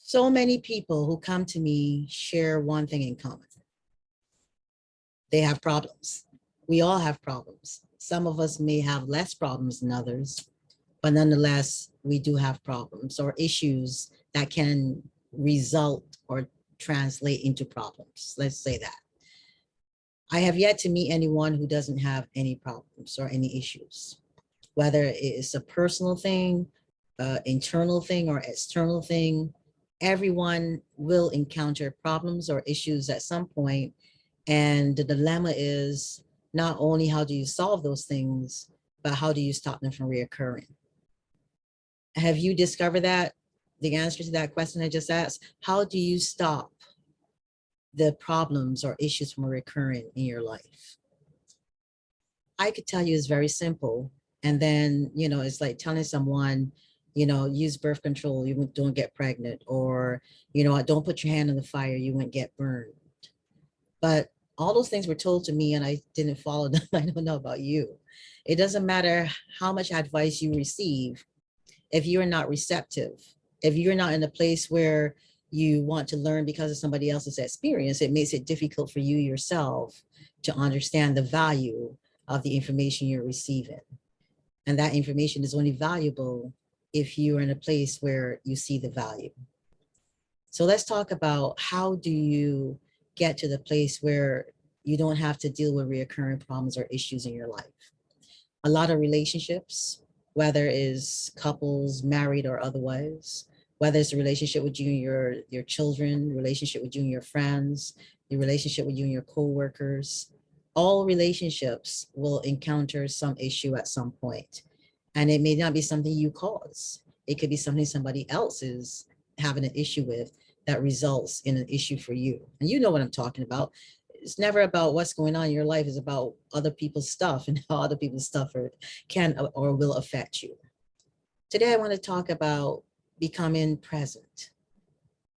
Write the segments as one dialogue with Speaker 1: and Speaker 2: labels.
Speaker 1: So many people who come to me share one thing in common. They have problems. We all have problems. Some of us may have less problems than others, but nonetheless, we do have problems or issues that can result or translate into problems. Let's say that. I have yet to meet anyone who doesn't have any problems or any issues, whether it's a personal thing, internal thing, or external thing. Everyone will encounter problems or issues at some point, and the dilemma is not only how do you solve those things, but how do you stop them from reoccurring? Have you discovered that? The answer to that question I just asked, how do you stop the problems or issues from recurring in your life? I could tell you it's very simple. And then, it's like telling someone, use birth control, you don't get pregnant, or, don't put your hand in the fire, you won't get burned. But all those things were told to me and I didn't follow them. I don't know about you. It doesn't matter how much advice you receive. If you're not receptive, if you're not in a place where you want to learn because of somebody else's experience, it makes it difficult for you yourself to understand the value of the information you're receiving. And that information is only valuable if you're in a place where you see the value. So let's talk about how do you get to the place where you don't have to deal with recurring problems or issues in your life. A lot of relationships, whether it's couples, married or otherwise, whether it's a relationship with you and your children, relationship with you and your friends, your relationship with you and your co-workers, all relationships will encounter some issue at some point. And it may not be something you cause. It could be something somebody else is having an issue with that results in an issue for you. And you know what I'm talking about. It's never about what's going on in your life. It's about other people's stuff and how other people's stuff can or will affect you. Today, I want to talk about becoming present.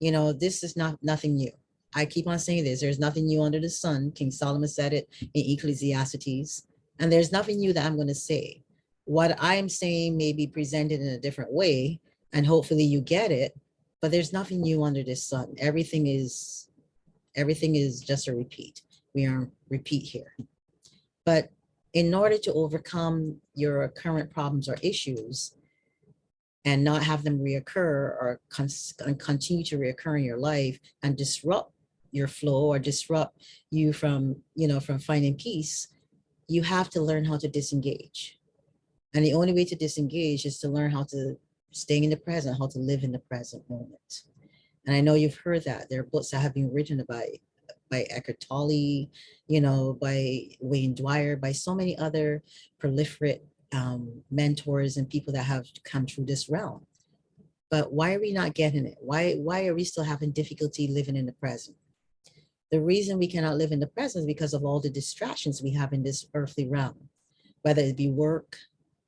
Speaker 1: This is nothing new. I keep on saying this. There's nothing new under the sun. King Solomon said it in Ecclesiastes. And there's nothing new that I'm going to say. What I'm saying may be presented in a different way, and hopefully you get it, but there's nothing new under the sun. Everything is just a repeat. We are on repeat here. But in order to overcome your current problems or issues and not have them reoccur or continue to reoccur in your life and disrupt your flow or disrupt you from finding peace, you have to learn how to disengage. And the only way to disengage is to learn how to stay in the present, how to live in the present moment. And I know you've heard that. There are books that have been written by Eckhart Tolle, by Wayne Dwyer, by so many other proliferate mentors and people that have come through this realm. But why are we not getting it? Why are we still having difficulty living in the present? The reason we cannot live in the present is because of all the distractions we have in this earthly realm, whether it be work,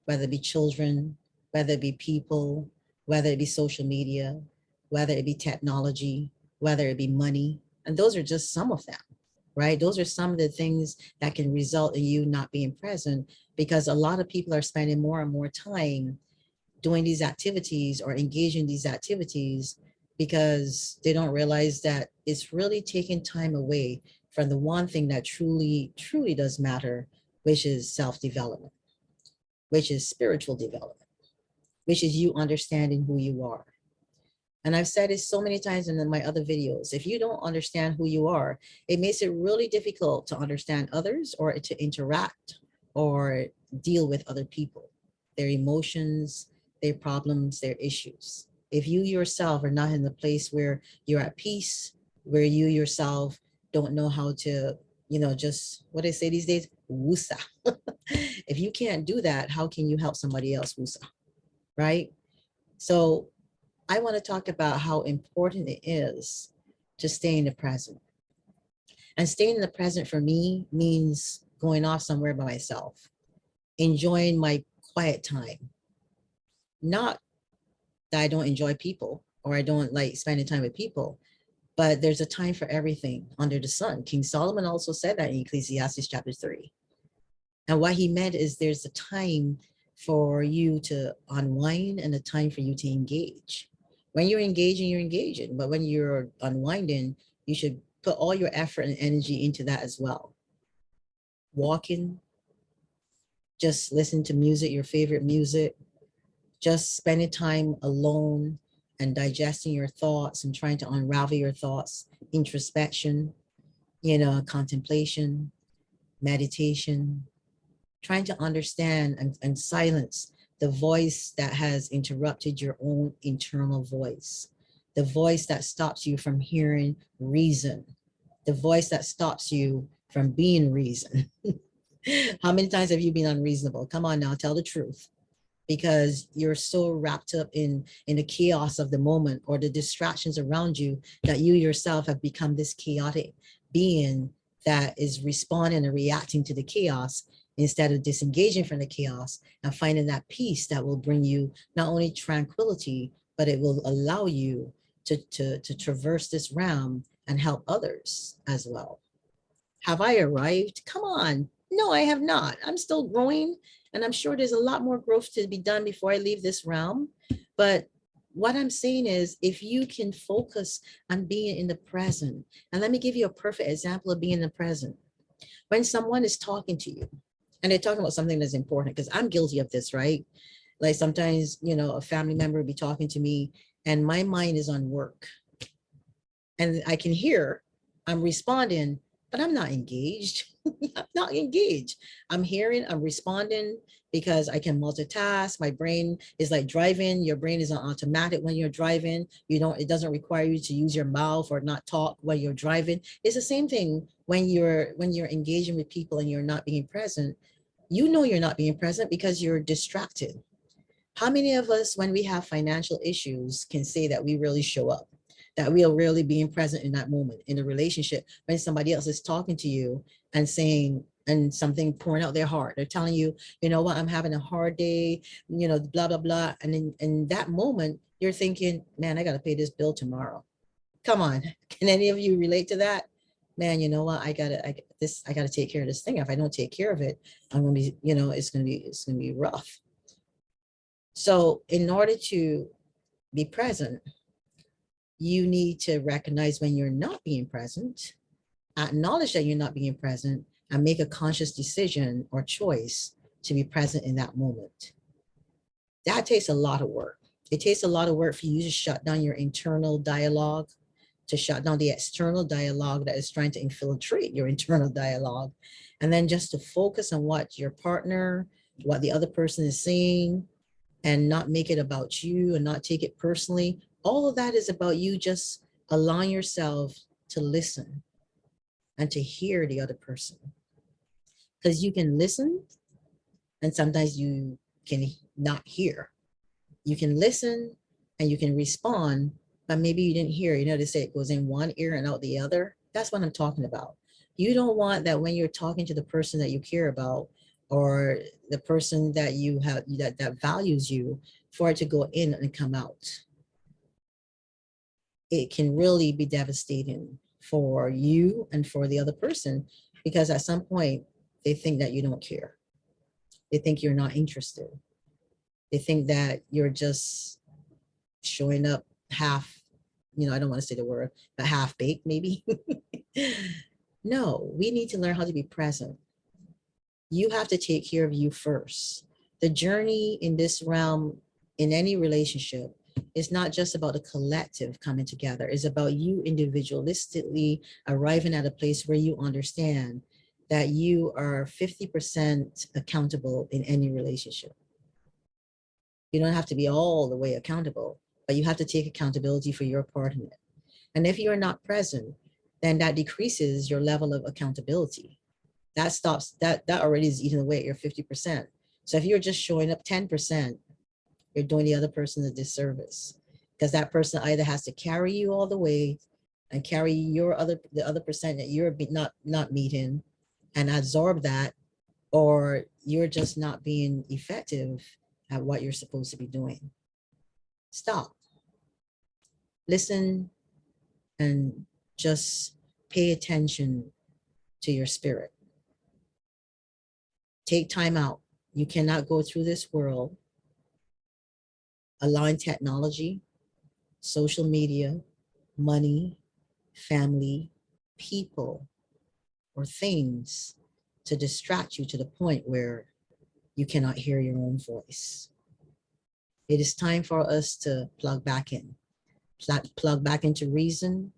Speaker 1: whether it be children, whether it be people, whether it be social media, whether it be technology, whether it be money. And those are just some of them, right? Those are some of the things that can result in you not being present, because a lot of people are spending more and more time doing these activities or engaging in these activities because they don't realize that it's really taking time away from the one thing that truly, truly does matter, which is self-development, which is spiritual development, which is you understanding who you are. And I've said it so many times in my other videos. If you don't understand who you are, it makes it really difficult to understand others or to interact or deal with other people, their emotions, their problems, their issues. If you yourself are not in the place where you're at peace, where you yourself don't know how to, just what they say these days, wusa. If you can't do that, how can you help somebody else wusa, right? So I want to talk about how important it is to stay in the present. And staying in the present for me means going off somewhere by myself, enjoying my quiet time. Not that I don't enjoy people or I don't like spending time with people, but there's a time for everything under the sun. King Solomon also said that in Ecclesiastes chapter 3. And what he meant is there's a time for you to unwind and a time for you to engage. When you're engaging, you're engaging. But when you're unwinding, you should put all your effort and energy into that as well. Walking, just listen to music, your favorite music, just spending time alone and digesting your thoughts and trying to unravel your thoughts, introspection, contemplation, meditation, trying to understand and silence the voice that has interrupted your own internal voice, the voice that stops you from hearing reason, the voice that stops you from being reason. How many times have you been unreasonable? Come on now, tell the truth. Because you're so wrapped up in the chaos of the moment or the distractions around you that you yourself have become this chaotic being that is responding and reacting to the chaos instead of disengaging from the chaos and finding that peace that will bring you not only tranquility, but it will allow you to traverse this realm and help others as well. Have I arrived? Come on. No, I have not. I'm still growing, and I'm sure there's a lot more growth to be done before I leave this realm. But what I'm saying is, if you can focus on being in the present, and let me give you a perfect example of being in the present. When someone is talking to you, and they're talking about something that's important, because I'm guilty of this, right? Like sometimes, a family member will be talking to me, and my mind is on work. And I can hear I'm responding, but I'm not engaged. I'm not engaged. I'm hearing, I'm responding because I can multitask. My brain is like driving. Your brain is on automatic when you're driving. It doesn't require you to use your mouth or not talk when you're driving. It's the same thing when you're engaging with people and you're not being present. You're not being present because you're distracted. How many of us, when we have financial issues, can say that we really show up, that we are really being present in that moment in a relationship when somebody else is talking to you and saying, and something pouring out their heart? They're telling you, you know what, I'm having a hard day, blah, blah, blah. And in that moment, you're thinking, man, I got to pay this bill tomorrow. Come on. Can any of you relate to that? Man, you know what? I gotta take care of this thing. If I don't take care of it, I'm gonna be, it's gonna be rough. So in order to be present, you need to recognize when you're not being present, acknowledge that you're not being present, and make a conscious decision or choice to be present in that moment. That takes a lot of work. It takes a lot of work for you to shut down your internal dialogue, to shut down the external dialogue that is trying to infiltrate your internal dialogue, and then just to focus on what your partner, what the other person is saying, and not make it about you and not take it personally. All of that is about you just allowing yourself to listen and to hear the other person. Because you can listen and sometimes you can not hear. You can listen and you can respond, but maybe you didn't hear. They say it goes in one ear and out the other. That's what I'm talking about. You don't want that when you're talking to the person that you care about or the person that you have that values you, for it to go in and come out. It can really be devastating for you and for the other person, because at some point they think that you don't care. They think you're not interested. They think that you're just showing up half, I don't want to say the word, but half baked maybe. No, we need to learn how to be present. You have to take care of you first. The journey in this realm, in any relationship, is not just about the collective coming together. It's about you individualistically arriving at a place where you understand that you are 50% accountable in any relationship. You don't have to be all the way accountable, but you have to take accountability for your part in it. And if you're not present, then that decreases your level of accountability. That stops, that already is eating away at your 50%. So if you're just showing up 10%, you're doing the other person a disservice, because that person either has to carry you all the way and carry the other percent that you're not meeting and absorb that, or you're just not being effective at what you're supposed to be doing. Stop, listen, and just pay attention to your spirit. Take time out. You cannot go through this world allowing technology, social media, money, family, people, or things to distract you to the point where you cannot hear your own voice. It is time for us to plug back in, plug back into reason,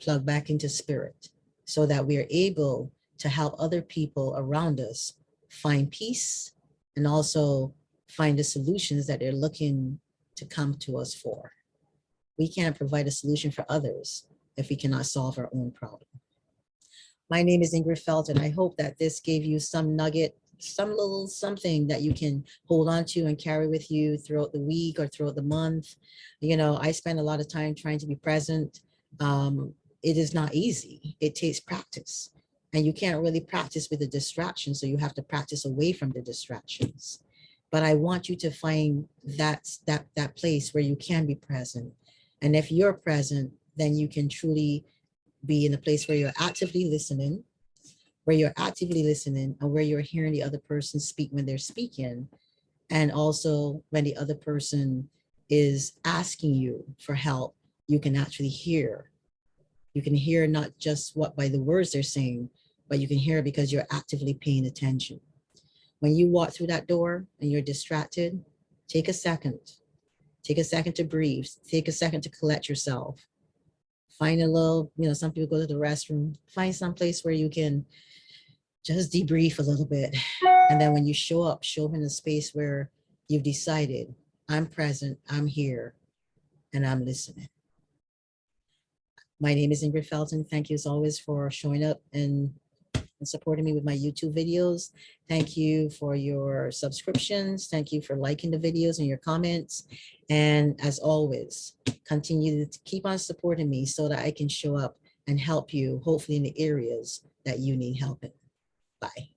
Speaker 1: plug back into spirit, so that we are able to help other people around us find peace and also find the solutions that they're looking to come to us for. We can't provide a solution for others if we cannot solve our own problem. My name is Ingrid Felton. I hope that this gave you some nugget, some little something that you can hold on to and carry with you throughout the week or throughout the month. You know, I spend a lot of time trying to be present. It is not easy. It takes practice. And you can't really practice with the distraction, so you have to practice away from the distractions. But I want you to find that place where you can be present. And if you're present, then you can truly be in a place where you're actively listening, and where you're hearing the other person speak when they're speaking. And also when the other person is asking you for help, you can actually hear. You can hear not just what by the words they're saying, but you can hear because you're actively paying attention. When you walk through that door and you're distracted, take a second. Take a second to breathe. Take a second to collect yourself. Find a little, some people go to the restroom. Find some place where you can just debrief a little bit. And then when you show up in a space where you've decided, I'm present, I'm here, and I'm listening. My name is Ingrid Felton. Thank you as always for showing up and supporting me with my YouTube videos. Thank you for your subscriptions. Thank you for liking the videos and your comments. And as always, continue to keep on supporting me so that I can show up and help you, hopefully in the areas that you need help in. Bye.